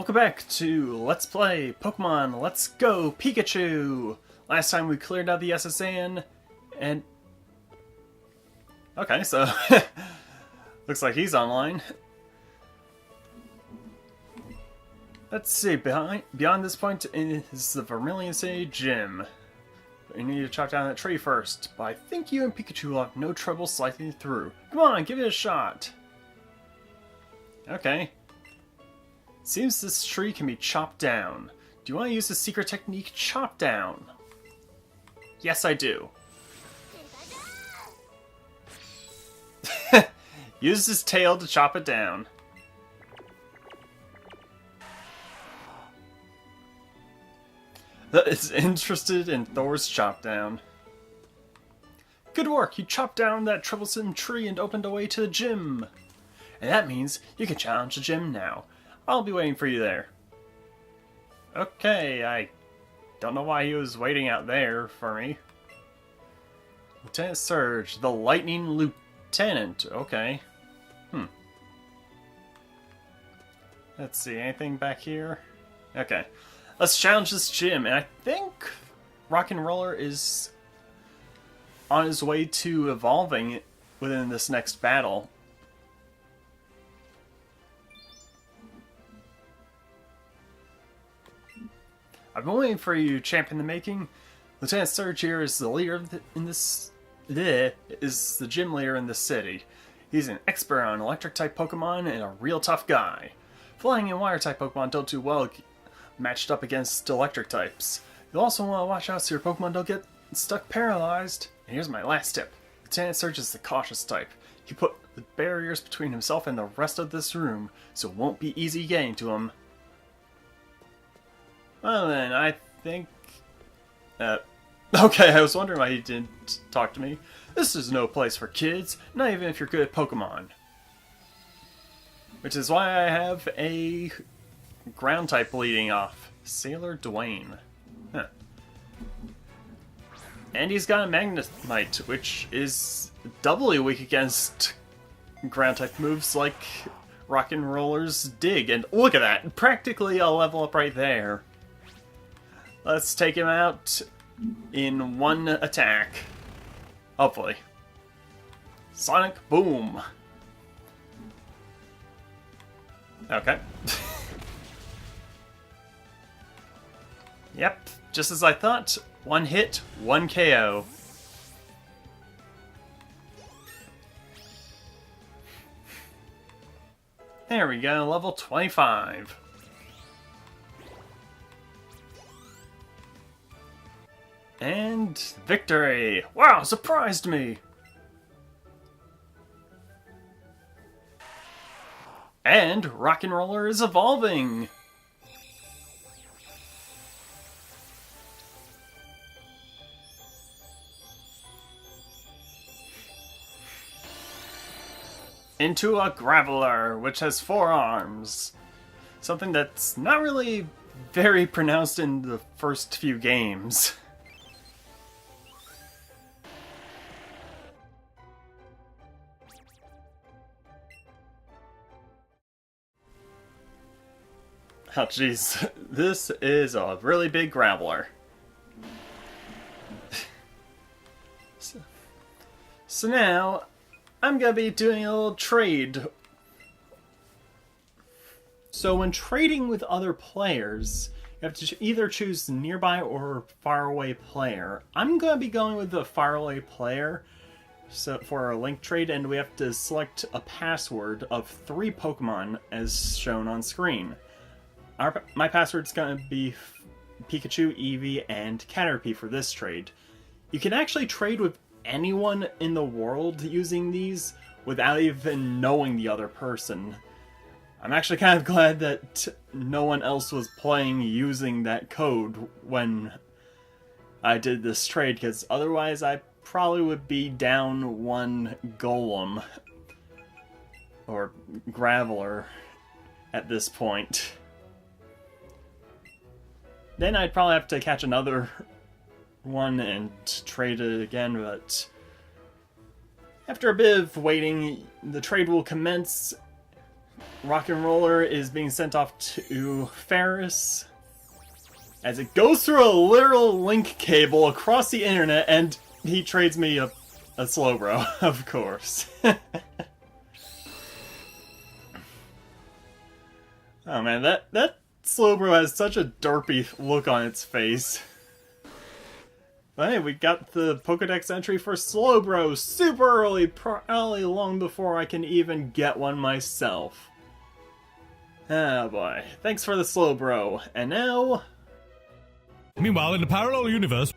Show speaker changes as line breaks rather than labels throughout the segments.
Welcome back to Let's Play Pokemon Let's Go Pikachu! Last time we cleared out the SSN, and... Okay, so... looks like he's online. Let's see, beyond this point is the Vermilion City Gym. You need to chop down that tree first, but I think you and Pikachu will have no trouble slicing through. Come on, give it a shot! Okay. Seems this tree can be chopped down. Do you want to use the secret technique chop down? Yes, I do. Use his tail to chop it down. That is interested in Thor's chop down. Good work, you chopped down that troublesome tree and opened a way to the gym. And that means you can challenge the gym now. I'll be waiting for you there. Okay, I don't know why he was waiting out there for me. Lieutenant Surge, the Lightning Lieutenant. Okay. Let's see, anything back here? Okay. Let's challenge this gym, and I think Rock and Roller is on his way to evolving within this next battle. I've been waiting for you, champ in the making. Lieutenant Surge here is the leader of is the gym leader in the city. He's an expert on electric-type Pokemon and a real tough guy. Flying and water-type Pokemon don't do well matched up against electric types. You'll also want to watch out so your Pokemon don't get stuck paralyzed. And here's my last tip. Lieutenant Surge is the cautious type. He put the barriers between himself and the rest of this room, so it won't be easy getting to him. Well then, I think... okay, I was wondering why he didn't talk to me. This is no place for kids, not even if you're good at Pokemon. Which is why I have a ground type leading off. Sailor Dwayne. Huh. And he's got a Magnemite, which is doubly weak against ground type moves like Rock and Roller's Dig. And look at that! Practically a level up right there. Let's take him out in one attack. Hopefully. Sonic Boom. Okay. Yep, just as I thought. One hit, one KO. There we go, level 25. And victory! Wow, surprised me! And Rock and Roller is evolving! Into a Graveler, which has 4 arms. Something that's not really very pronounced in the first few games. Oh jeez, this is a really big Graveler. So now, I'm gonna be doing a little trade. So when trading with other players, you have to either choose nearby or faraway player. I'm gonna be going with the faraway player for our link trade, and we have to select a password of 3 Pokemon as shown on screen. My password's gonna be Pikachu, Eevee, and Caterpie for this trade. You can actually trade with anyone in the world using these without even knowing the other person. I'm actually kind of glad that no one else was playing using that code when I did this trade, because otherwise I probably would be down 1 Golem or Graveler at this point. Then I'd probably have to catch another one and trade it again, but after a bit of waiting, the trade will commence Rock and Roller is being sent off to Ferris as it goes through a literal link cable across the internet, and he trades me a Slowbro, of course. Oh man, that Slowbro has such a derpy look on its face. But hey, we got the Pokedex entry for Slowbro super early, probably long before I can even get one myself. Oh boy, thanks for the Slowbro. And now...
Meanwhile, in the parallel universe...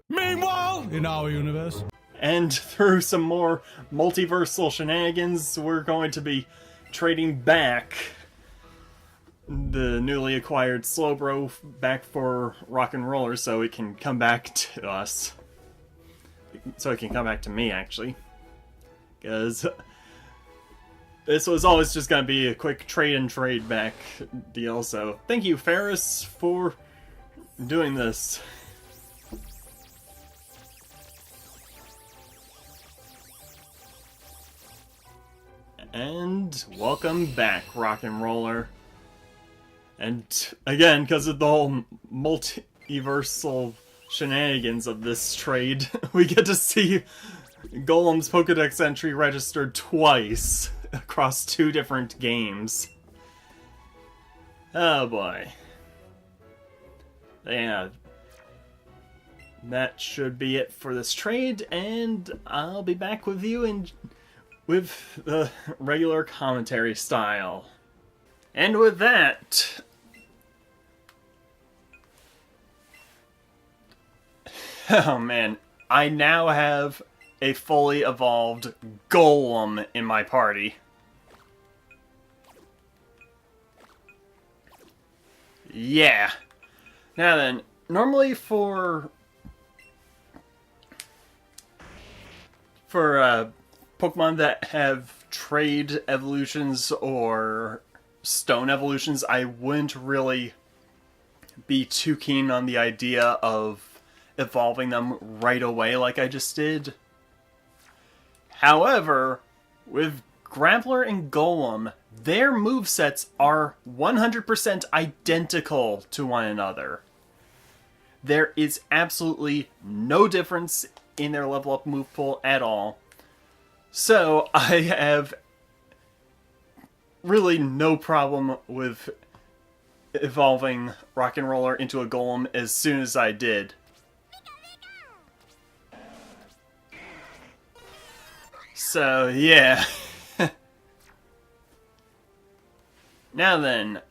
Meanwhile, in our universe.
And through some more multiversal shenanigans, we're going to be trading back the newly acquired Slowbro back for Rock and Roller so it can come back to us. So it can come back to me, actually. Because this was always just going to be a quick trade and trade back deal, so thank you, Ferris, for doing this. And welcome back, Rock and Roller. And again, because of the whole multiversal shenanigans of this trade, we get to see Golem's Pokedex entry registered twice across 2 different games. Oh boy. Yeah. That should be it for this trade, and I'll be back with you with the regular commentary style. And with that... Oh man, I now have a fully evolved Golem in my party. Yeah. Now then, normally for Pokemon that have trade evolutions or stone evolutions, I wouldn't really be too keen on the idea of evolving them right away like I just did. However, with Grappler and Golem, their movesets are 100% identical to one another. There is absolutely no difference in their level up move pool at all. So I have really no problem with evolving Rock and Roller into a Golem as soon as I did. So yeah. Now then,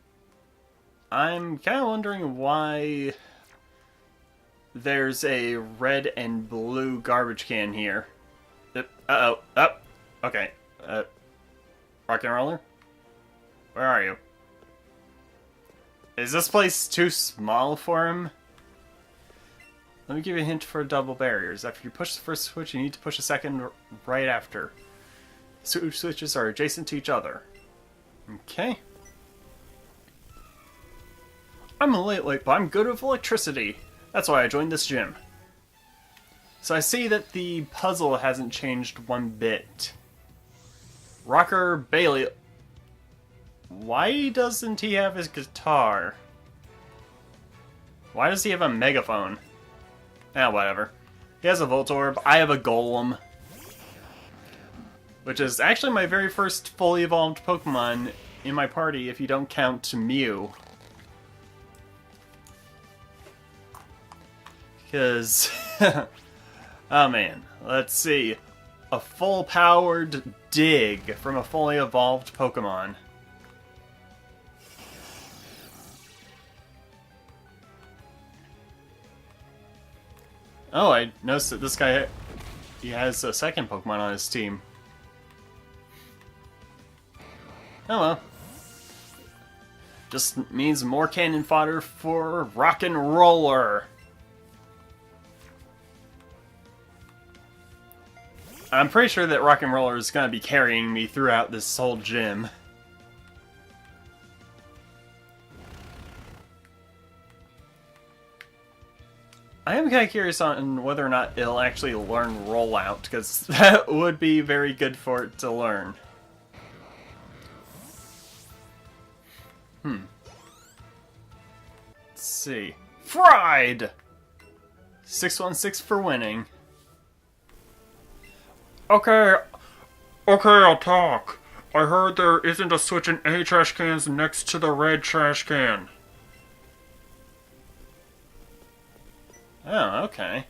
I'm kind of wondering why there's a red and blue garbage can here. Uh-oh. Oh, okay. Rock and Roller? Where are you? Is this place too small for him? Let me give you a hint for double barriers. After you push the first switch, you need to push the second right after. The switches are adjacent to each other. Okay. I'm a late, but I'm good with electricity. That's why I joined this gym. So I see that the puzzle hasn't changed one bit. Rocker Bailey... Why doesn't he have his guitar? Why does he have a megaphone? Whatever. He has a Voltorb, I have a Golem. Which is actually my very first fully evolved Pokemon in my party if you don't count Mew. Because... oh man, let's see. A full-powered Dig from a fully evolved Pokemon. Oh, I noticed that this guy, he has a second Pokemon on his team. Oh well. Just means more cannon fodder for Rock and Roller. I'm pretty sure that Rock and Roller is going to be carrying me throughout this whole gym. I am kind of curious on whether or not it'll actually learn Rollout, because that would be very good for it to learn. Let's see. Fried! 616 for winning. Okay, I'll talk. I heard there isn't a switch in A trash cans next to the red trash can. Oh, okay.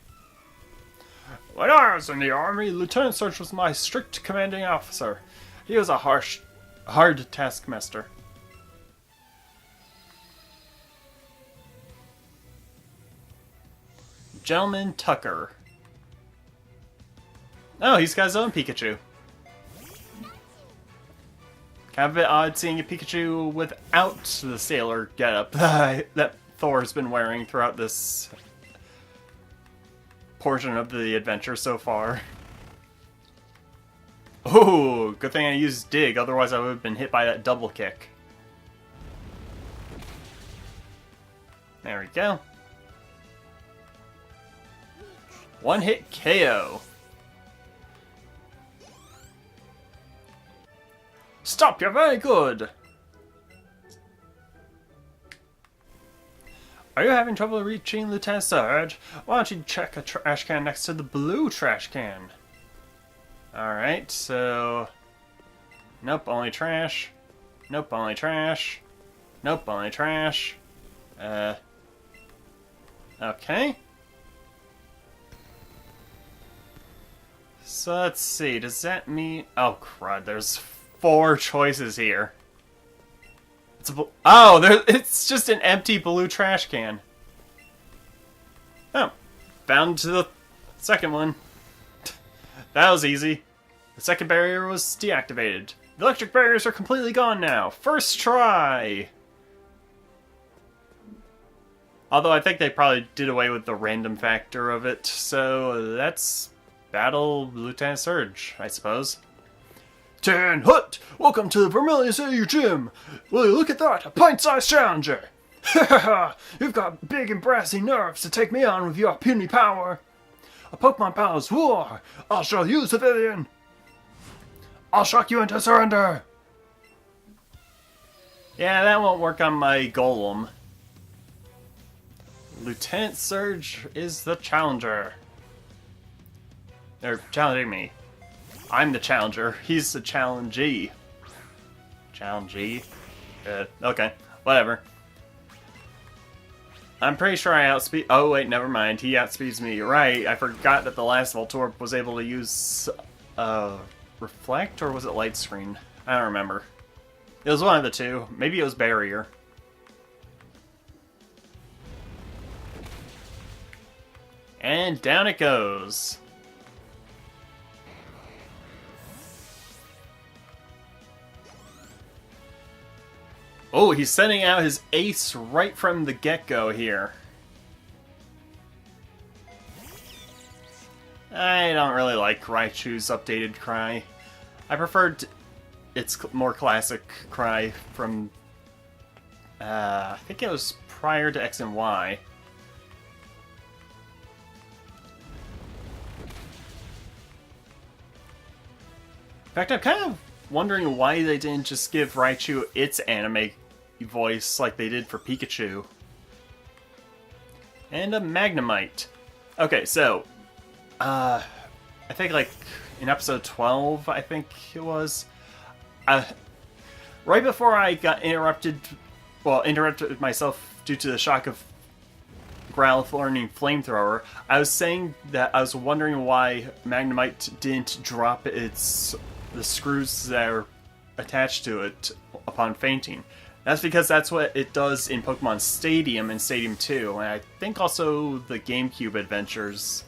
When I was in the army, Lieutenant Surge was my strict commanding officer. He was a hard taskmaster. Gentleman Tucker. Oh, he's got his own Pikachu. Kind of a bit odd seeing a Pikachu without the sailor getup that Thor's been wearing throughout this portion of the adventure so far. Oh, good thing I used Dig, otherwise I would have been hit by that double kick. There we go. One hit KO. Stop, you're very good! Are you having trouble reaching Lieutenant Surge? Why don't you check a trash can next to the blue trash can? Alright, so... Nope, only trash. Nope, only trash. Nope, only trash. Okay. So let's see, does that mean... Oh crud, there's 4 choices here. It's it's just an empty blue trash can. Oh, bound to the second one. That was easy. The second barrier was deactivated. The electric barriers are completely gone now. First try! Although I think they probably did away with the random factor of it, so let's battle Lieutenant Surge, I suppose. Tan Hut! Welcome to the Vermilion City Gym! Will you look at that? A pint-sized challenger! Ha ha ha! You've got big and brassy nerves to take me on with your puny power! A Pokemon Palace War! I'll show you, civilian! I'll shock you into surrender! Yeah, that won't work on my Golem. Lieutenant Surge is the challenger. They're challenging me. I'm the challenger. He's the challengee. Challengee? Okay. Whatever. I'm pretty sure I outspeed... Oh, wait, never mind. He outspeeds me. Right, I forgot that the last Voltorb was able to use... Reflect? Or was it Light Screen? I don't remember. It was one of the two. Maybe it was Barrier. And down it goes. Oh, he's sending out his ace right from the get-go here. I don't really like Raichu's updated cry. I preferred its more classic cry from... I think it was prior to X and Y. In fact, I'm kind of wondering why they didn't just give Raichu its anime voice like they did for Pikachu. And a Magnemite. Okay, so... I think like in episode 12, I think it was... right before I got interrupted myself due to the shock of Growlithe learning Flamethrower, I was saying that I was wondering why Magnemite didn't drop the screws that are attached to it upon fainting. That's because that's what it does in Pokemon Stadium and Stadium 2, and I think also the GameCube adventures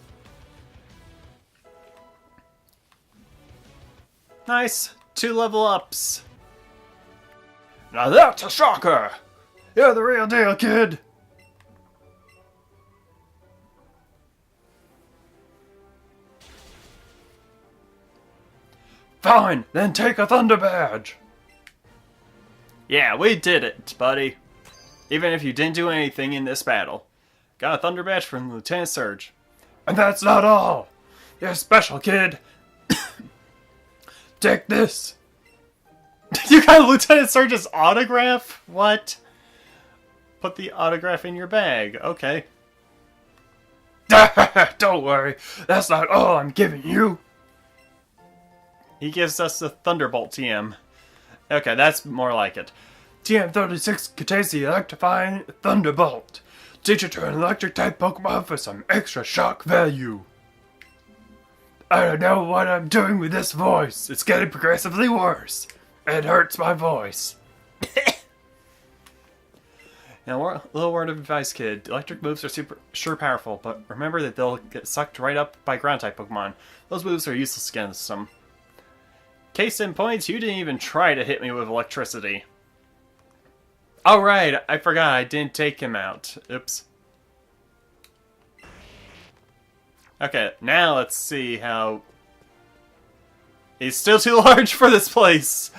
Nice. 2 level ups. Now that's a shocker! You're the real deal, kid! Fine, then take a Thunder Badge! Yeah, we did it, buddy. Even if you didn't do anything in this battle. Got a Thunder Badge from Lieutenant Surge. And that's not all! You're special, kid! Take this! You got Lieutenant Surge's autograph? What? Put the autograph in your bag. Okay. Don't worry, that's not all I'm giving you. He gives us the Thunderbolt TM. Okay, that's more like it. TM36 contains the electrifying Thunderbolt. Teach it to an electric-type Pokemon for some extra shock value. I don't know what I'm doing with this voice. It's getting progressively worse. It hurts my voice. Now, a little word of advice, kid. Electric moves are sure powerful, but remember that they'll get sucked right up by ground-type Pokemon. Those moves are useless against them. Case in point, you didn't even try to hit me with electricity. Oh right, I forgot I didn't take him out. Oops. Okay, now let's see how... He's still too large for this place!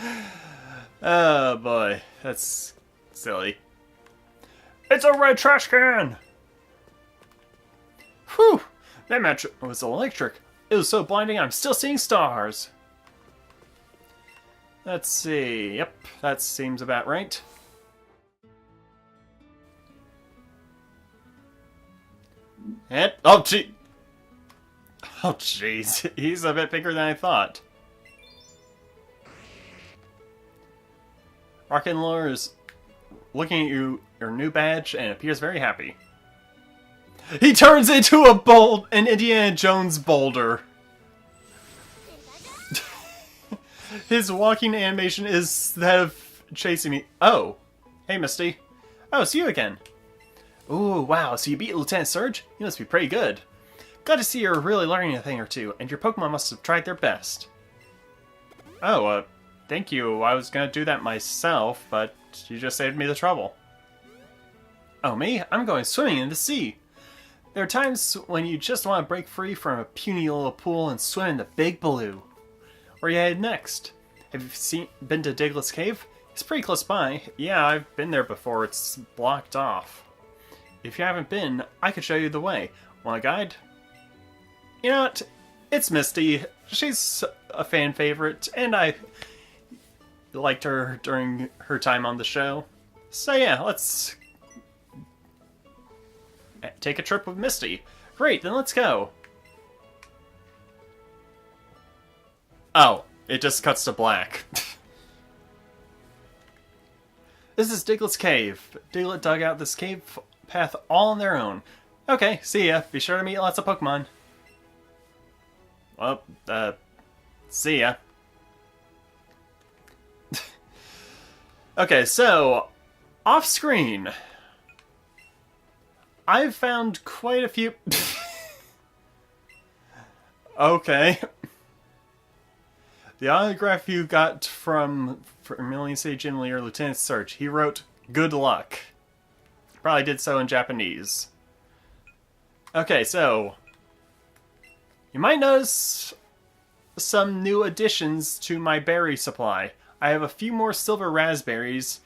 Oh boy, that's silly. It's a red trash can! Whew! That match was electric. It was so blinding I'm still seeing stars. Let's see. Yep, that seems about right. And... oh, gee! Oh, jeez. He's a bit bigger than I thought. Rock'n'Roller is looking at your new badge and appears very happy. He turns into an Indiana Jones boulder. His walking animation is that of chasing me. Oh. Hey, Misty. Oh, it's you again. Ooh, wow, so you beat Lieutenant Surge? You must be pretty good. Glad to see you're really learning a thing or two, and your Pokemon must have tried their best. Oh, thank you. I was gonna do that myself, but you just saved me the trouble. Oh, me? I'm going swimming in the sea. There are times when you just want to break free from a puny little pool and swim in the big blue. Where are you headed next? Have you been to Diglett's Cave? It's pretty close by. Yeah, I've been there before. It's blocked off. If you haven't been, I could show you the way. Want a guide? You know what? It's Misty. She's a fan favorite, and I liked her during her time on the show. So yeah, let's take a trip with Misty. Great, then let's go. Oh, it just cuts to black. This is Diglett's Cave. Diglett dug out this cave path all on their own. Okay, see ya. Be sure to meet lots of Pokemon. Well, see ya. Okay, so, off screen, I've found quite a few... Okay. The autograph you got from Vermilion City Gym leader Lieutenant Surge. He wrote, "Good luck." Probably did so in Japanese. Okay, so... you might notice some new additions to my berry supply. I have a few more silver raspberries,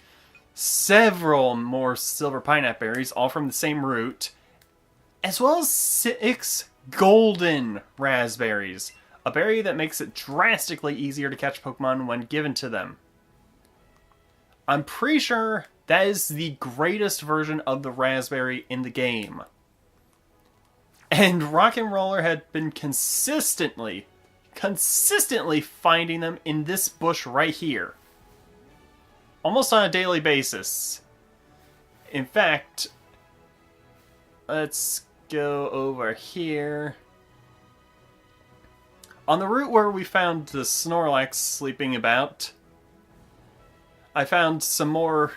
several more silver pineapple berries, all from the same root, as well as 6 golden raspberries. A berry that makes it drastically easier to catch Pokemon when given to them. I'm pretty sure that is the greatest version of the raspberry in the game. And Rock'n'Roller had been consistently finding them in this bush right here. Almost on a daily basis. In fact, let's go over here. On the route where we found the Snorlax sleeping about, I found some more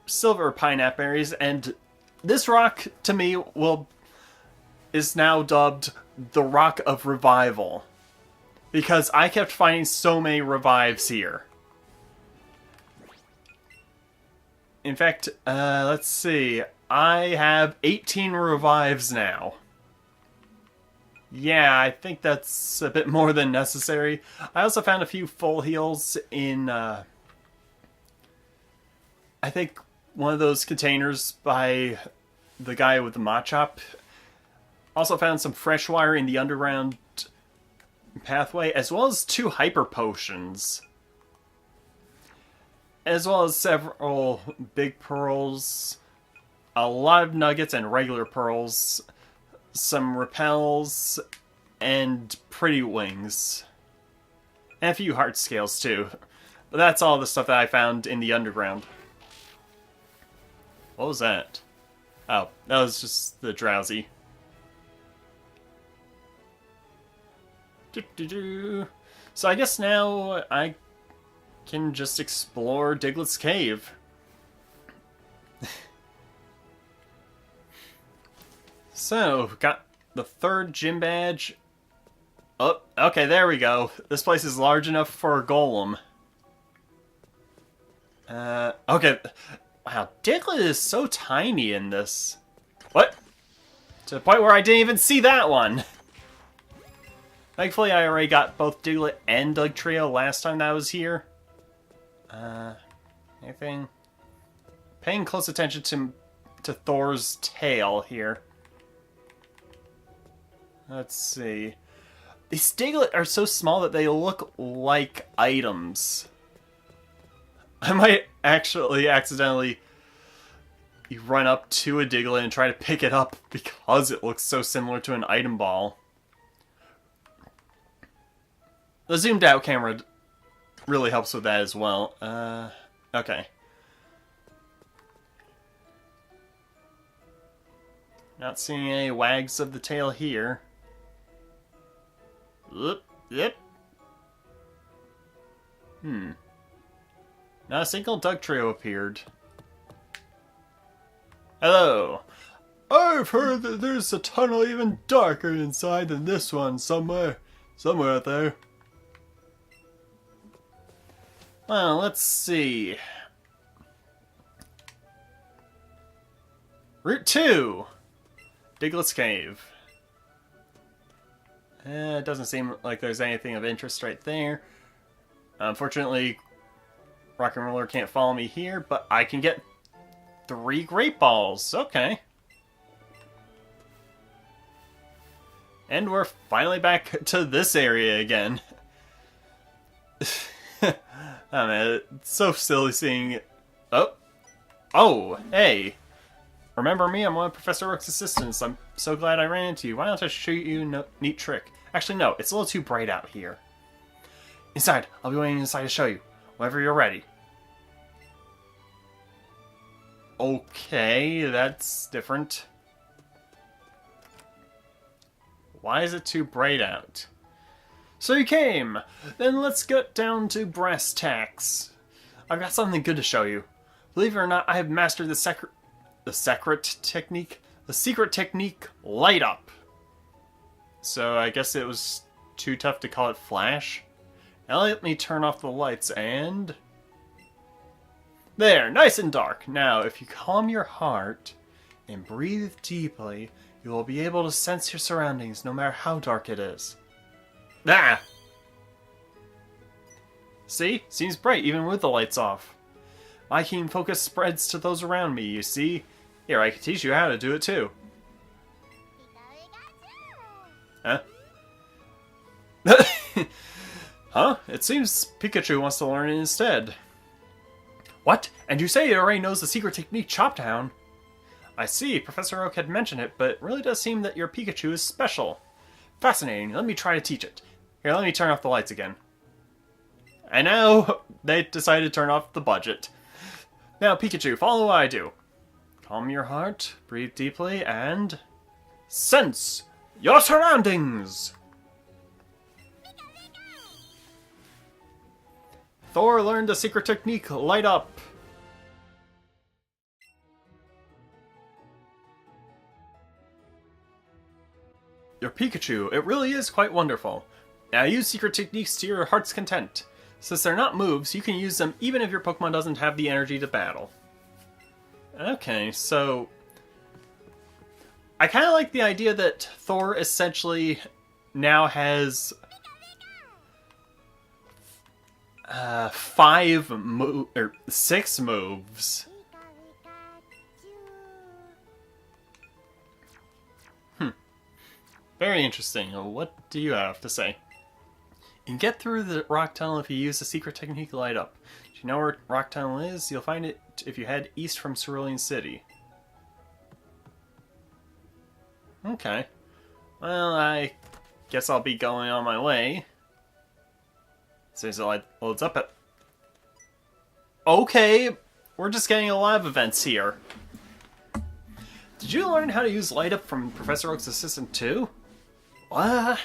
silver pineapple berries, and this rock, to me, is now dubbed the Rock of Revival. because I kept finding so many revives here. In fact, let's see. I have 18 revives now. Yeah, I think that's a bit more than necessary. I also found a few full heals in, I think one of those containers by the guy with the Machop. Also found some fresh water in the underground pathway, as well as 2 hyper potions. As well as several big pearls, a lot of nuggets and regular pearls, some repels, and pretty wings. And a few heart scales too. But that's all the stuff that I found in the underground. What was that? Oh, that was just the drowsy. So I guess now I can just explore Diglett's cave. So, got the 3rd gym badge. Oh, okay, there we go. This place is large enough for a golem. Okay. Wow, Diglett is so tiny in this. What? To the point where I didn't even see that one. Thankfully, I already got both Diglett and Dugtrio last time that I was here. Anything? Paying close attention to Thor's tail here. Let's see. These Diglett are so small that they look like items. I might actually accidentally run up to a Diglett and try to pick it up because it looks so similar to an item ball. The zoomed out camera really helps with that as well. Okay. Not seeing any wags of the tail here. Yep. Not a single Dugtrio appeared. Hello. I've heard that there's a tunnel even darker inside than this one somewhere out there. Well, let's see. Route 2. Diglett's Cave. It doesn't seem like there's anything of interest right there. Unfortunately, Rock and Roller can't follow me here, but I can get 3 Great Balls. Okay. And we're finally back to this area again. Oh man, it's so silly seeing... Oh, hey. Remember me? I'm one of Professor Rook's assistants. I'm so glad I ran into you. Why don't I show you a neat trick? Actually, no. It's a little too bright out here. Inside. I'll be waiting inside to show you. Whenever you're ready. Okay, that's different. Why is it too bright out? So you came! Then let's get down to brass tacks. I've got something good to show you. Believe it or not, I have mastered the secret technique, light up. So I guess it was too tough to call it flash. Now let me turn off the lights and... There, nice and dark. Now, if you calm your heart and breathe deeply, you will be able to sense your surroundings no matter how dark it is. Ah! See? Seems bright even with the lights off. My keen focus spreads to those around me, you see? Here, I can teach you how to do it too. Huh? Huh? It seems Pikachu wants to learn it instead. What? And you say it already knows the secret technique Chop Down? I see, Professor Oak had mentioned it, but it really does seem that your Pikachu is special. Fascinating, let me try to teach it. Here, let me turn off the lights again. And now, they decided to turn off the budget. Now, Pikachu, follow what I do. Calm your heart, breathe deeply, and... sense your surroundings! Thor learned the secret technique, light up. Your Pikachu, it really is quite wonderful. Now use secret techniques to your heart's content. Since they're not moves, you can use them even if your Pokemon doesn't have the energy to battle. Okay, so... I kind of like the idea that Thor essentially now has... 6 moves. Very interesting. What do you have to say? You can get through the rock tunnel if you use the secret technique light up. Do you know where rock tunnel is? You'll find it if you head east from Vermilion City. Okay. Well, I guess I'll be going on my way. So it light loads up at... Okay, we're just getting a lot of events here. Did you learn how to use light up from Professor Oak's assistant too? What?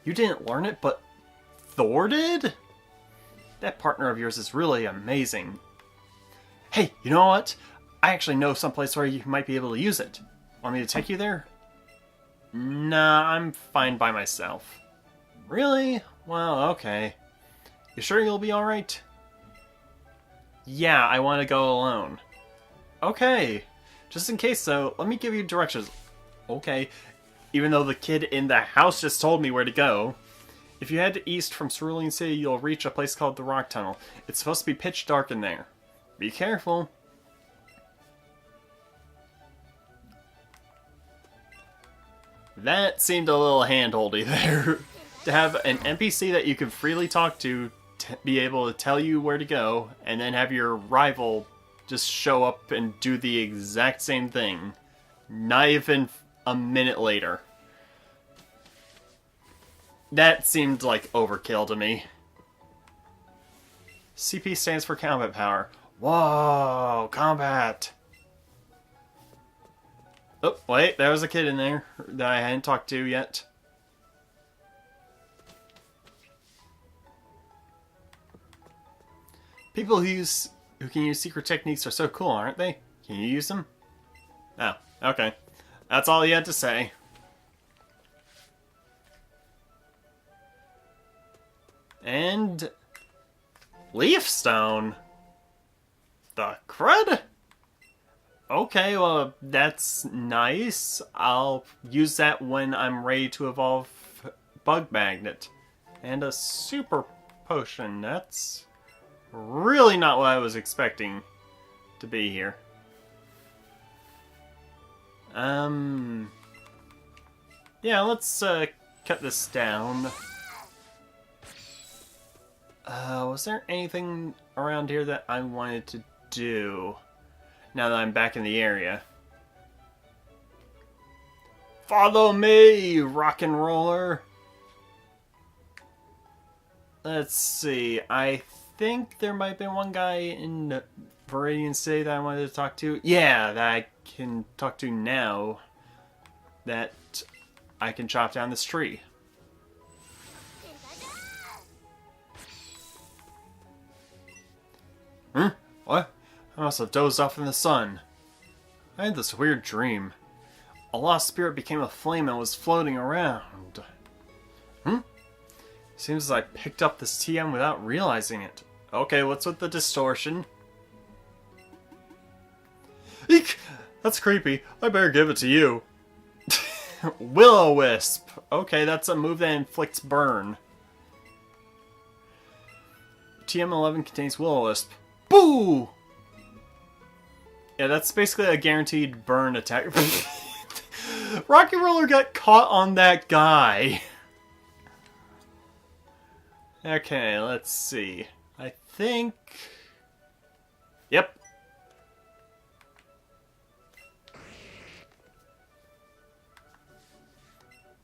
You didn't learn it, but Thor did? That partner of yours is really amazing. Hey, you know what? I actually know someplace where you might be able to use it. Want me to take you there? Nah, I'm fine by myself. Really? Well, okay. You sure you'll be alright? Yeah, I want to go alone. Okay. Just in case, though, let me give you directions. Okay. Even though the kid in the house just told me where to go. If you head east from Vermilion City, you'll reach a place called the Rock Tunnel. It's supposed to be pitch dark in there. Be careful. That seemed a little handholdy there. To have an NPC that you can freely talk to be able to tell you where to go, and then have your rival just show up and do the exact same thing. Not even a minute later. That seemed like overkill to me. CP stands for combat power. Whoa, combat! Oh, wait, there was a kid in there that I hadn't talked to yet. People who can use secret techniques are so cool, aren't they? Can you use them? Oh, okay. That's all you had to say. And... Leaf Stone? The crud? Okay, well, that's nice. I'll use that when I'm ready to evolve Bug Magnet. And a Super Potion. That's really not what I was expecting to be here. Yeah, let's cut this down. Was there anything around here that I wanted to do now that I'm back in the area? Follow me, rock and roller! Let's see, I think there might have been one guy in Vermilion City that I wanted to talk to. Yeah, that I can talk to now. That I can chop down this tree. Hmm? What? I must have dozed off in the sun. I had this weird dream. A lost spirit became a flame and was floating around. Seems as I picked up this TM without realizing it. Okay, what's with the distortion? Eek! That's creepy. I better give it to you. Will-O-Wisp. Okay, that's a move that inflicts burn. TM11 contains Will-O-Wisp. Boo! Yeah, that's basically a guaranteed burn attack. Rocky Roller got caught on that guy. Okay, let's see. I think... Yep.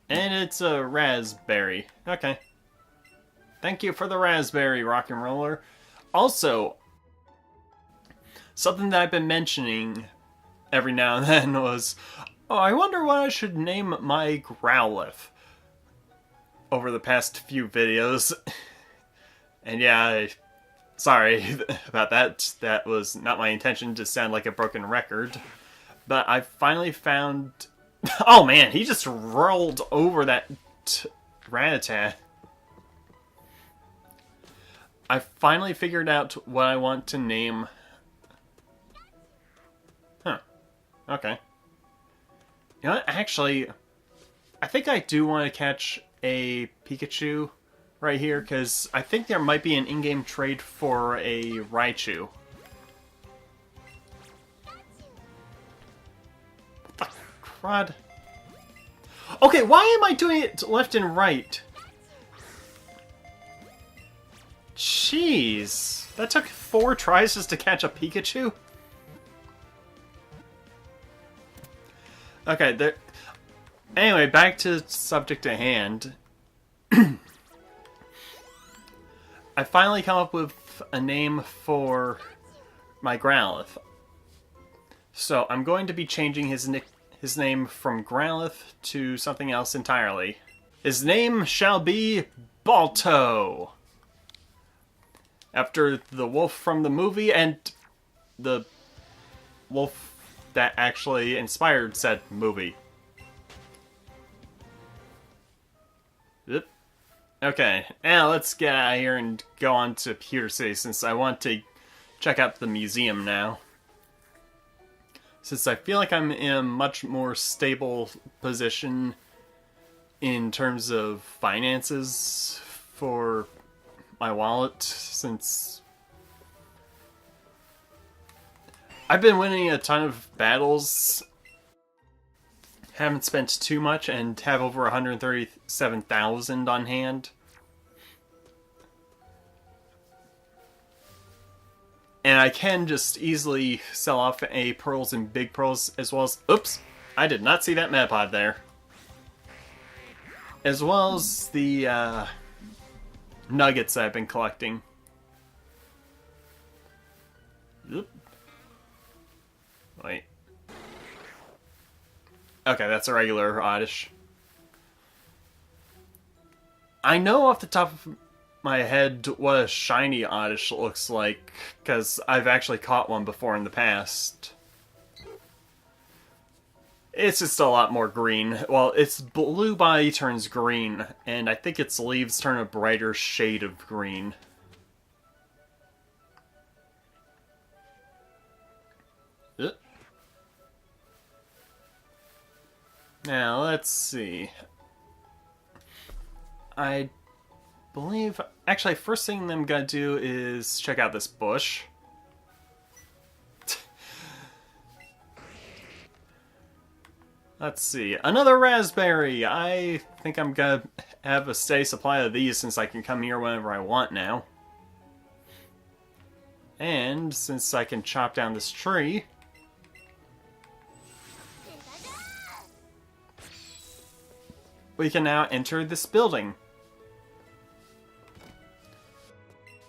And it's a raspberry. Okay. Thank you for the raspberry, Rock and Roller. Also, something that I've been mentioning every now and then was, oh, I wonder what I should name my Growlithe over the past few videos. And yeah, sorry about that. That was not my intention to sound like a broken record. But I finally found... Oh man, he just rolled over that Rattata. I finally figured out what I want to name. Huh. Okay. You know what? Actually, I think I do want to catch a Pikachu right here, because I think there might be an in-game trade for a Raichu. What the crud? Okay, why am I doing it left and right? Jeez. That took 4 tries just to catch a Pikachu? Okay, there... Anyway, back to the subject at hand. I finally come up with a name for my Growlithe. So I'm going to be changing his name from Growlithe to something else entirely. His name shall be Balto. After the wolf from the movie and the wolf that actually inspired said movie. Yep. Okay, now let's get out of here and go on to Pewter City, since I want to check out the museum now. Since I feel like I'm in a much more stable position in terms of finances for my wallet, since I've been winning a ton of battles, haven't spent too much, and have over 137,000 on hand. And I can just easily sell off a Pearls and Big Pearls, as well as... Oops! I did not see that Metapod there. As well as the nuggets I've been collecting. Oop. Wait. Okay, that's a regular Oddish. I know off the top of my head what a shiny Oddish looks like, because I've actually caught one before in the past. It's just a lot more green. Well, its blue body turns green, and I think its leaves turn a brighter shade of green. Now, let's see. I believe... Actually, first thing I'm gonna do is check out this bush. Let's see. Another raspberry! I think I'm gonna have a steady supply of these, since I can come here whenever I want now. And since I can chop down this tree... we can now enter this building.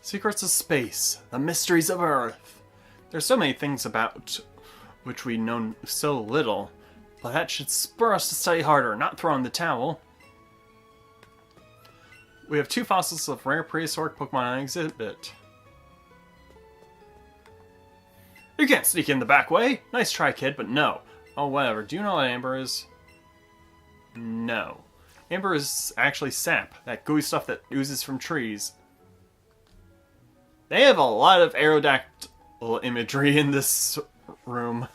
Secrets of space, the mysteries of Earth. There's so many things about which we know so little, but that should spur us to study harder, not throw in the towel. We have 2 fossils of rare prehistoric Pokemon on exhibit. You can't sneak in the back way. Nice try, kid, but no. Oh, whatever. Do you know what Amber is? No. Amber is actually sap, that gooey stuff that oozes from trees. They have a lot of Aerodactyl imagery in this room.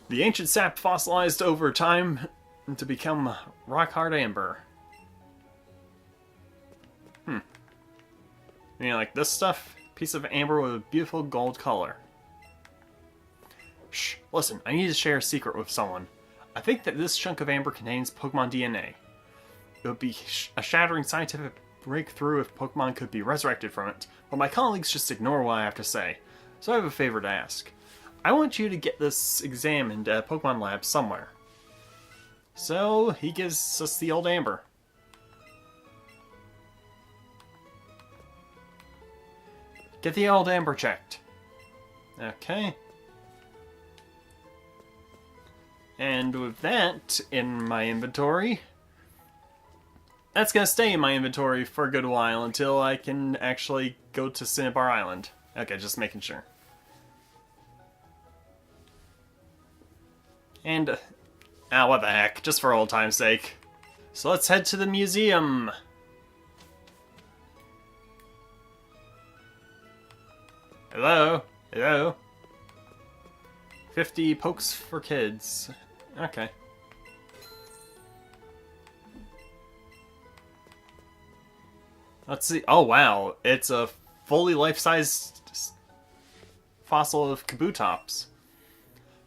The ancient sap fossilized over time to become rock-hard amber. You know, like this stuff? Piece of amber with a beautiful gold color. Shh, listen, I need to share a secret with someone. I think that this chunk of amber contains Pokemon DNA. It would be a shattering scientific breakthrough if Pokemon could be resurrected from it, but my colleagues just ignore what I have to say. So I have a favor to ask. I want you to get this examined at a Pokemon lab somewhere. So he gives us the old amber. Get the old amber checked. Okay. And with that in my inventory, that's gonna stay in my inventory for a good while until I can actually go to Cinnabar Island. Okay, just making sure. And, what the heck, just for old time's sake. So let's head to the museum. Hello? Hello? 50 pokes for kids. Okay. Let's see. Oh, wow. It's a fully life-sized fossil of Kabutops.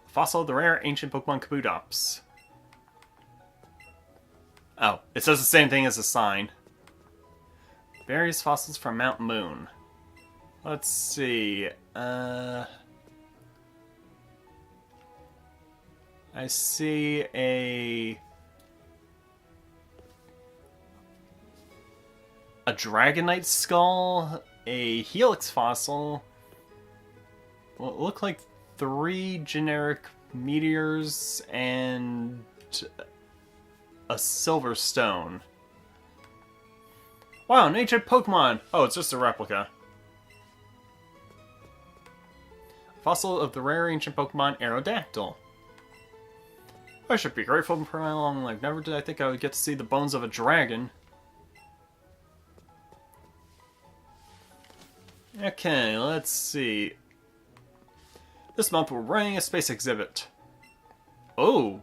Fossil of the rare ancient Pokemon Kabutops. Oh, it says the same thing as the sign. Various fossils from Mount Moon. Let's see. I see a Dragonite skull, a Helix fossil. Well, it looked like 3 generic meteors and a silver stone. Wow, an ancient Pokemon! Oh, it's just a replica. Fossil of the rare ancient Pokemon Aerodactyl. I should be grateful for my long life. Never did I think I would get to see the bones of a dragon. Okay, let's see. This month we're running a space exhibit. Oh,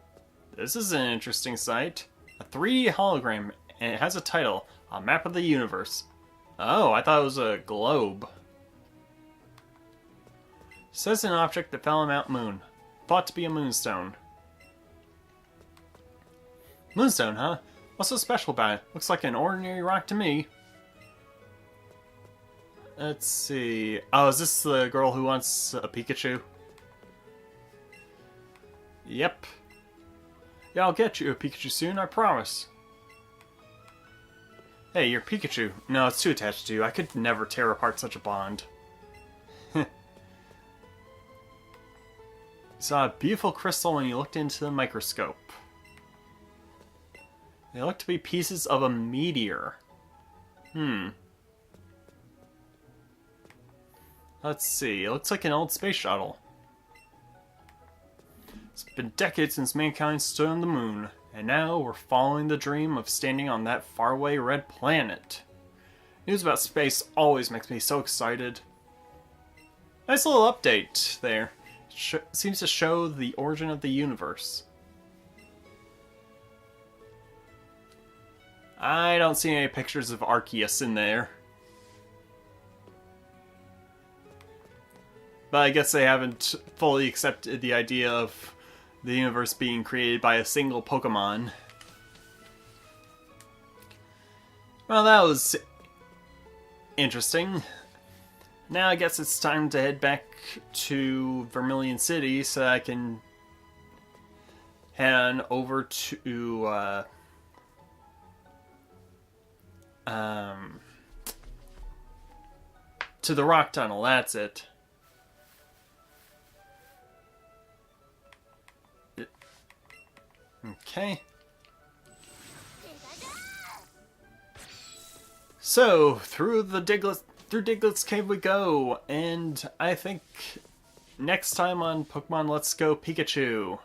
this is an interesting sight. A 3D hologram, and it has a title, A Map of the Universe. Oh, I thought it was a globe. Says an object that fell on Mount Moon. Thought to be a moonstone. Moonstone, huh? What's so special about it? Looks like an ordinary rock to me. Let's see. Oh, is this the girl who wants a Pikachu? Yep. Yeah, I'll get you a Pikachu soon, I promise. Hey, you're Pikachu. No, it's too attached to you. I could never tear apart such a bond. You saw a beautiful crystal when you looked into the microscope. They look to be pieces of a meteor. Let's see. It looks like an old space shuttle. It's been decades since mankind stood on the moon, and now we're following the dream of standing on that faraway red planet. News about space always makes me so excited. Nice little update there. Seems to show the origin of the universe. I don't see any pictures of Arceus in there. But I guess they haven't fully accepted the idea of the universe being created by a single Pokemon. Well, that was interesting. Now I guess it's time to head back to Vermilion City so I can head on over to the rock tunnel. That's it. Okay. So through Diglett's Cave we go, and I think next time on Pokemon Let's Go Pikachu,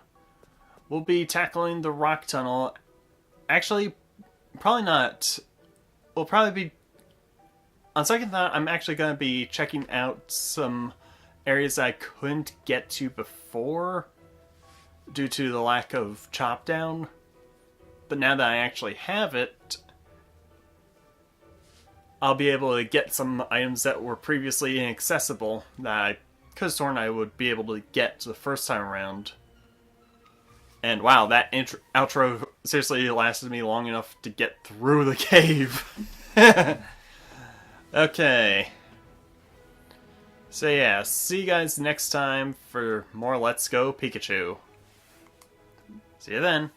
we'll be tackling the rock tunnel. Actually, probably not. We'll probably be... On second thought, I'm actually going to be checking out some areas I couldn't get to before due to the lack of chop down. But now that I actually have it, I'll be able to get some items that were previously inaccessible that I could have sworn I would be able to get the first time around. And wow, that outro seriously lasted me long enough to get through the cave. Okay. So yeah, see you guys next time for more Let's Go Pikachu. See you then.